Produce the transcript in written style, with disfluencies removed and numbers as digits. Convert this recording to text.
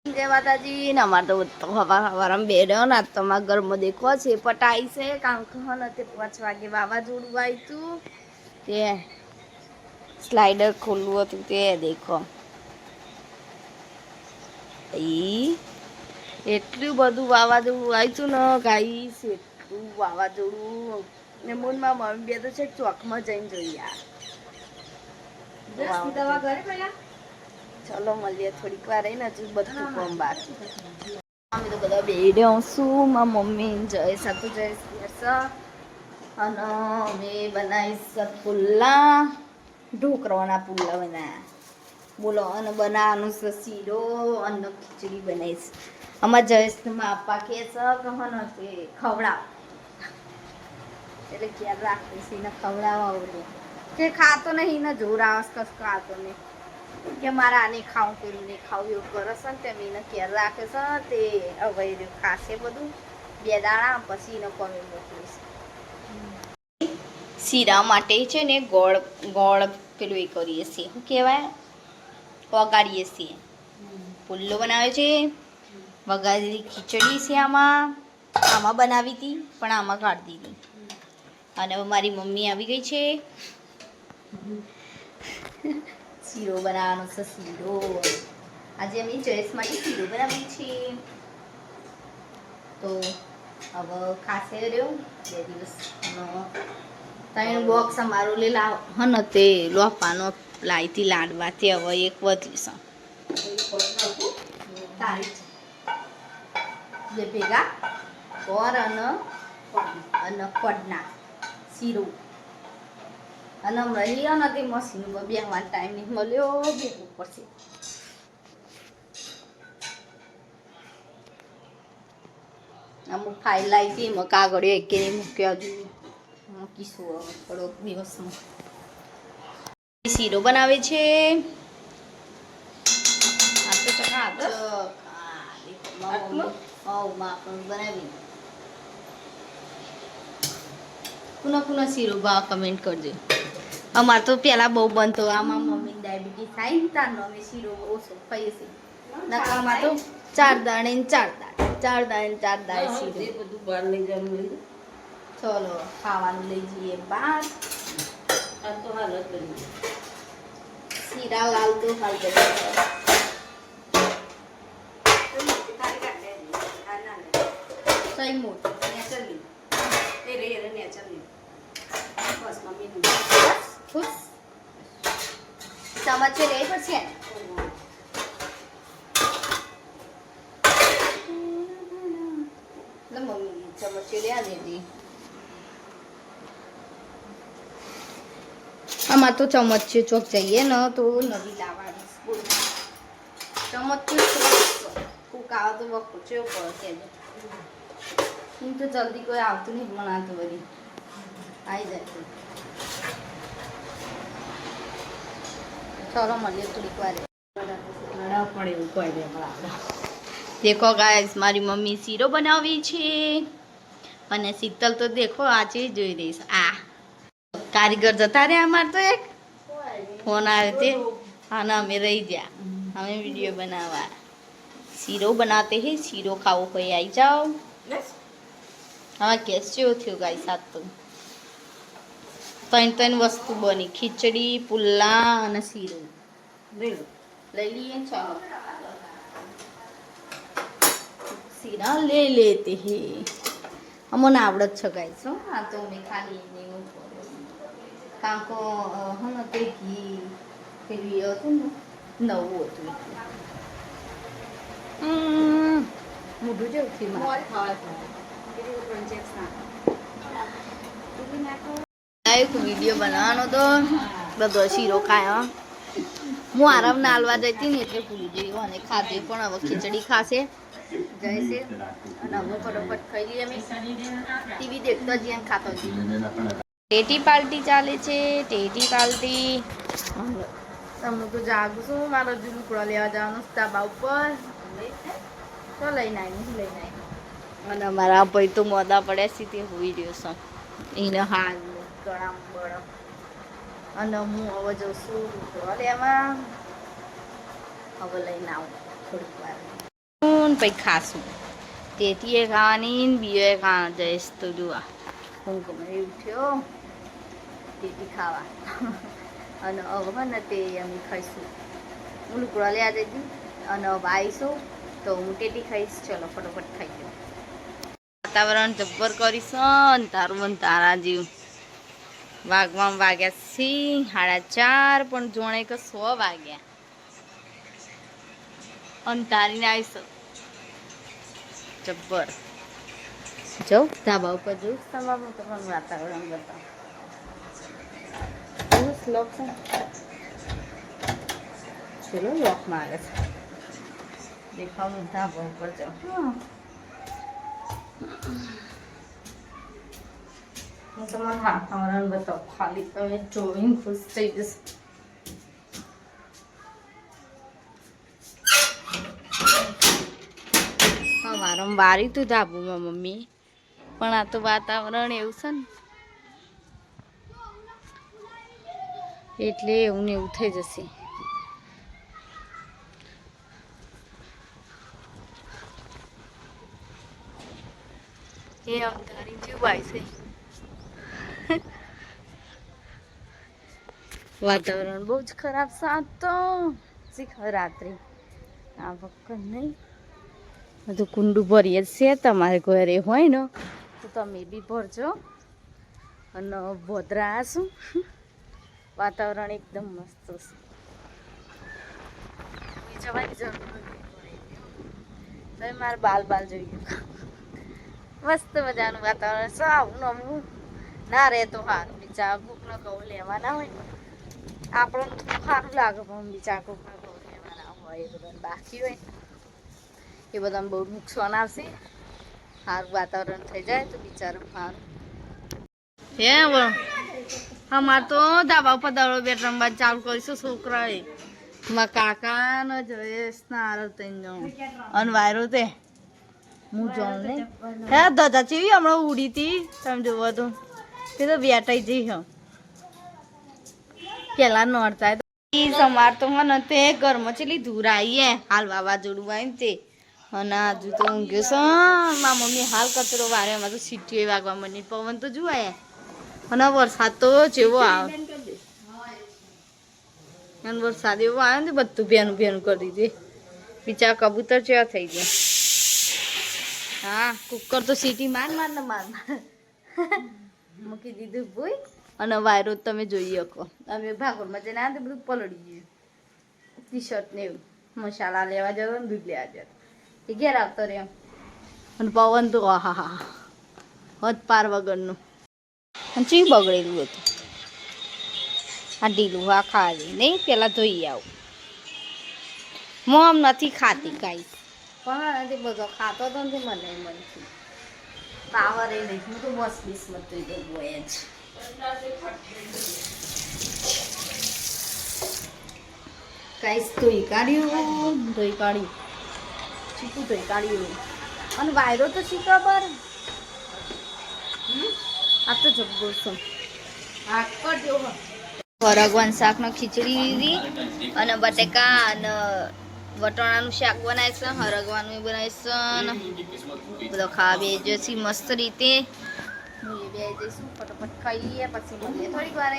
जय माता जी ने अमार तो हवा बेड ना तो घर में देखो छे पटाई से काम कहन ते 5 वागे वावाजोडું આવ્યું તે સ્લાઇડર ખોલવું હતું તે દેખો એટલું બધું વાવાઝોડું આવ્યું ને ગાઈસ એટલું વાવાઝોડું ને મૂનમાં મમ્મી બે તો છે ચોકમાં જઈને જોઈએ દવા ઘરે પહેલા चलो મળીએ થોડીક વાર રહીને હજુ બધું કામ બાકી અમે તો બધા બેડ્યા છું મારા મમ્મી જય સાતું જય અને અમે બનાવીશ પુલ્લા ઢોકળાના પુલ્લા બનાવ્યા બોલો અને બનાવવાનું છે શીરો અને ખીચડી બનાવીશ અમારા જયેશમાં આપવા કે છે કહો તે ખવડાવ એટલે ક્યારે રાખીશ એને ખવડાવવા કે ખાતો નહીં ને જોર આવસ કસ ખાતો નહીં કે મારે આને ખાવું પેલું નહીં ખાવું એવું કરે છે ને તે એને ક્યારે રાખે છે તે હવે ખાશે બધું 2 દાણા પછી એને કમે મોકલીશ શીરા માટે છે ને ગોળ પેલું એ કરીએ છીએ શું કહેવાય વગાડીએ છીએ પુલ્લો બનાવે છે વગાડેલી ખીચડી છે આમાં બનાવી હતી પણ આમાં કાઢી દીધી અને મારી મમ્મી આવી ગઈ છે શીરો બનાવવાનો છે શીરો આજે અમે ચોઈસ માટે શીરો બનાવી છે તો હવે ખાસે રહ્યો 2 દિવસ 3 બોક્સ અમારું લેલા હન તે લોપાનો લાઈથી લાડવા તે હવે એક વધ્યું છે તારીખ જે ભેગા ઓર અને પડના શીરો અને મળ્યો નથી મશીનમાં બેસવાનો ટાઈમ નહીં મળ્યો બેસવું પડશે અમુક ફાઇલ લાવી હતી એમાં કાગળ એક મૂક્યા હજુ મૂકીશું થોડોક દિવસમાં શીરો બનાવે છે આ તો ચકા બનાવી પુનઃ શીરો ભાવ કમેન્ટ કરજો અમારે તો પેલા બહુ બનતો આમાં મમ્મી ડાયાબિટીસ થાય ને તારનો અમે શીરો ઓછો ખાઈએ છીએ નકર અમારે તો 4 દાણે ને 4 દાણે શીરો બધું બહાર લઈ જવાનું ચલો ખાવાનું લઈ જઈએ બહાર તો હાલ શીરા લાલ તો હાલ સહી મોટો નેચરલી રે નેચરલી બસ મમ્મી બસ ખુશ ચમચ લે પડશે ને મમ્મી ચમચ લે આ દીધી આમાં તો ચમચ ચોક જઈએ ને તો નવી લાવવાની ચમચ કોક આવે તો વખો ચેવો પડે એમ તો જલ્દી કોઈ આવતું નહીં બનાવતું બધી આવી જાય ચલો મળીએ થોડીક વાર દેખો ગાઈસ મારી મમ્મી શીરો બનાવી છે અને શીતલ તો દેખો આજે જોઈ રહીશ આ કારીગર જતા રહ્યા અમારે તો એક ફોન આવ્યો તે અને અમે રહી ગયા અમે વિડીયો બનાવવા શીરો બનાતે હે શીરો ખાવો કોઈ આવી જાઓ હા ગેસ જેવો થયો ગાય સાત તો 3 વસ્તુ બની ખીચડી પુલ્લા અને શીરો લઈ લઈએ ચાલો શીરા લે લેતે હે અમને આવડત છે ગાય છો આ તો મેં ખાલી કાંકો હમ તે ઘી ફેરવી હતું ને નવું હતું મોઢું જેવું થયું વિડીયો બનાવવાનો તો બધો શીરો ખાયો હું આરામ ના હાલવા જતી ને એટલે ભૂલી ગઈ અને ખાધી પણ હવે ખીચડી ખાશે જાય છે અને હવે ફટોફટ ખાઈ લઈએ અમે ટીવી દેખતા જ્યાં ખાતો ટેટી પાર્ટી ચાલે છે ટેટી પાર્ટી તમને તો જાગું છું મારો હજુ લુકડો લેવા જવાનું ધાબા ઉપર તો લઈને આવી અને અમારા ભાઈ તો મોદા પડ્યા છે તે હોઈ રહ્યો છે એને હાલ ગળા બળ અને હું હવે જઉં છું લુકડો લેવા હવે લઈને આવું થોડીક વાર ને પછી ખાશું. તેથી એ ખાવાની ને બીજો એ ખાવાનો જઈશ તો જોવા ઊંઘ મને ઉઠ્યો તેથી ખાવા અને હવે ને તે અમે ખાઈશું. હું લુકડા લેવા જઈ હતી અને હવે આવીશું તો હું ટેટી ખાઈશ. ચલો ફટોફટ ખાઈ દઉં. વાતાવરણ જબ્બર કરીશું તારું તારા જેવું. વાગવામાં વાગ્યા સી 4:30 પણ જોણે કે 100 વાગ્યા અંતારીને આવીશું. જબ્બર જાઉં ધાબા ઉપર જોઉં તમારું તમારું વાતાવરણ બતાવ લોક છે. ચલો લોક મારે છે દેખાવું ધાબા ઉપર જાઉં. હું તમારું વાતાવરણ બતાવું ખાલી તમે જોઈને ખુશ થઈ જશો. વારંવાર તું ધાબુમાં મમ્મી પણ આ તો વાતાવરણ એવું છે ને એટલે એવું ને એવું થઈ જશે. એ અંધારી જેવું આવશે વાતાવરણ બહુ જ ખરાબ છે. આ તો રાત્રે આ વખત નહીં બધું કુંડું ભરીએ જ છે. તમારે ઘરે હોય ને તો તમે બી ભરજો. અને ભોદરા શું વાતાવરણ એકદમ મસ્ત છે. જવાની જરૂર તમે મારે બાલ જોઈએ. મસ્ત મજાનું વાતાવરણ છે. આવું નમવું ના રહે તો સારું. બીજા કોકનો ઘઉં લેવાના હોય આપણને થોડું સારું લાગે પણ બીજા કોકના ઘઉં લેવાના હોય એ બધાને બાકી હોય એ બધાને બહુ નુકસાન આવશે. સારું વાતાવરણ થઈ જાય તો બિચારું સારું. હે અમારે તો ધાબા ઉપર દડો બેટ રમવા ચાલુ કરીશું. છોકરાએ મારા કાકા ને જયેશ ને આરવ તઈ અને વાયરો તે હું જાણ ને હે દાદા ચેવી હમણાં ઉડી હતી તમે જોવો તો તે તો બેટાઈ જઈ હ પેલા નોરતા સમાર તો મને તે ઘરમાં ચેલી ધૂર આવી હાલ વાવાઝોડું આવી ને તે અને હજુ તો ઊંઘ્યો છે. મારા મમ્મી હાલ કચરો વારે એમાં તો સીટીઓ વાગવા મને પવન તો જોવાય અને વરસાદ તો જેવો આવે અને વરસાદ એવો આવે ને બધું ભેનું ભેનું કરી દીધું. બીજા કબૂતર જેવા થઈ ગયા. હા કુકર તો સીટી માર ને માર મૂકી દીધું ભૂઈ અને વાયરો તમે જોઈ શકો. અમે ભાગોળમાં જઈને આ બધું પલળી ગયું. ટી શર્ટ ને એવું મસાલા લેવા જતો ને દૂધ લેવા જતો એ ઘેર આવતો રે એમ. અને પવન તો આહા હદ પાર વગરનું અને ચી બગડેલું હતું. આ ઢીલું આ ખાલી નહીં પેલા ધોઈ આવું. મોમ નથી ખાતી કાંઈ પણ નથી બધો ખાતો તો નથી મને મનથી પાવર એ નહીં. હું તો બસ બિસ્મત જોઈ દઉં હોય જ. કાંઈ ધોઈ કાઢ્યું ચીકું ધોઈ કાઢ્યું અને વાયરો તો શીખવા પર આ તો જબ્બર છે. હરગવાન શાકનો ખીચડી લીધી અને બટેકા અને વટાણાનું શાક બનાવે છે. હરગવાનું બનાવે છે બધો ખાવા બે જઈશું મસ્ત રીતે. બે જઈશું ફટાફટ ખાઈ લઈએ પછી મળીએ થોડીક વાર.